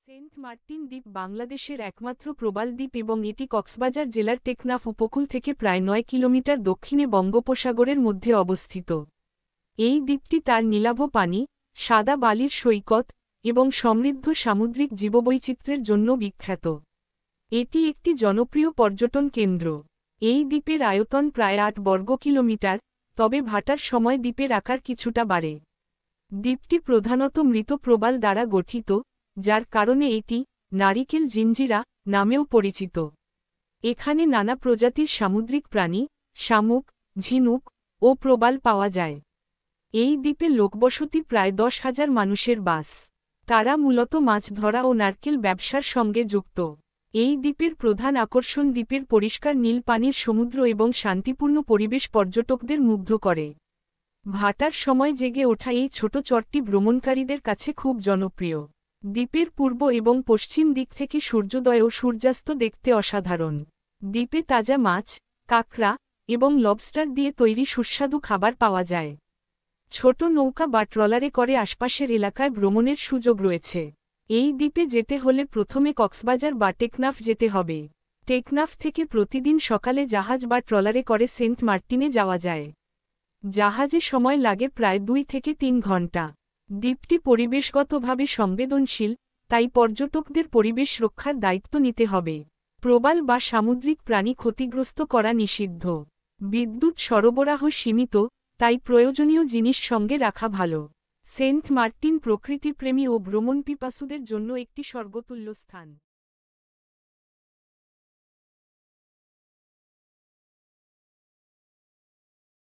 Saint Martin দ্বীপ বাংলাদেশের একমাত্র প্রবাল দ্বীপ এবং এটি কক্সবাজার জেলার টেকনাফ উপকূল থেকে প্রায় ৯ কিলোমিটার দক্ষিণে বঙ্গোপসাগরের মধ্যে অবস্থিত। এই দ্বীপটি তার নীলাভ পানি, সাদা বালির সৈকত এবং সমৃদ্ধ সামুদ্রিক জীববৈচিত্র্যের জন্য বিখ্যাত। এটি একটি জনপ্রিয় পর্যটন কেন্দ্র। এই দ্বীপের আয়তন প্রায় ৮ বর্গ কিলোমিটার, তবে ভাটার সময় দ্বীপের আকার কিছুটা বাড়ে। দ্বীপটি প্রধানত মৃত প্রবাল দ্বারা গঠিত, যার কারণে এটি নারিকেল জিঞ্জিরা নামেও পরিচিত। এখানে নানা প্রজাতির সামুদ্রিক প্রাণী, শামুক, ঝিনুক ও প্রবাল পাওয়া যায়। এই দ্বীপে লোকবসতি প্রায় ১০,০০০ মানুষের বাস। তারা মূলত মাছ ধরা ও নারকেল ব্যবসার সঙ্গে যুক্ত। এই দ্বীপের প্রধান আকর্ষণ দ্বীপের পরিষ্কার নীল পানির সমুদ্র এবং শান্তিপূর্ণ পরিবেশ পর্যটকদের মুগ্ধ করে। ভাটার সময় জেগে ওঠা এই ছোট চরটি ভ্রমণকারীদের কাছে খুব জনপ্রিয়। দ্বীপের পূর্ব এবং পশ্চিম দিক থেকে সূর্যোদয় ও সূর্যাস্ত দেখতে অসাধারণ। দ্বীপে তাজা মাছ, কাঁকড়া এবং লবস্টার দিয়ে তৈরি সুস্বাদু খাবার পাওয়া যায়। ছোট নৌকা বা ট্রলারে করে আশপাশের এলাকায় ভ্রমণের সুযোগ রয়েছে। এই দ্বীপে যেতে হলে প্রথমে কক্সবাজার বা টেকনাফ যেতে হবে। টেকনাফ থেকে প্রতিদিন সকালে জাহাজ বা ট্রলারে করে সেন্ট মার্টিনে যাওয়া যায়। জাহাজে সময় লাগে প্রায় ২ থেকে ৩ ঘণ্টা। দ্বীপটি পরিবেশগতভাবে সংবেদনশীল, তাই পর্যটকদের পরিবেশ রক্ষার দায়িত্ব নিতে হবে। প্রবাল বা সামুদ্রিক প্রাণী ক্ষতিগ্রস্ত করা নিষিদ্ধ। বিদ্যুৎ সরবরাহ সীমিত, তাই প্রয়োজনীয় জিনিস সঙ্গে রাখা ভালো। সেন্ট মার্টিন প্রকৃতিপ্রেমী ও ভ্রমণপিপাসুদের জন্য একটি স্বর্গতুল্য স্থান।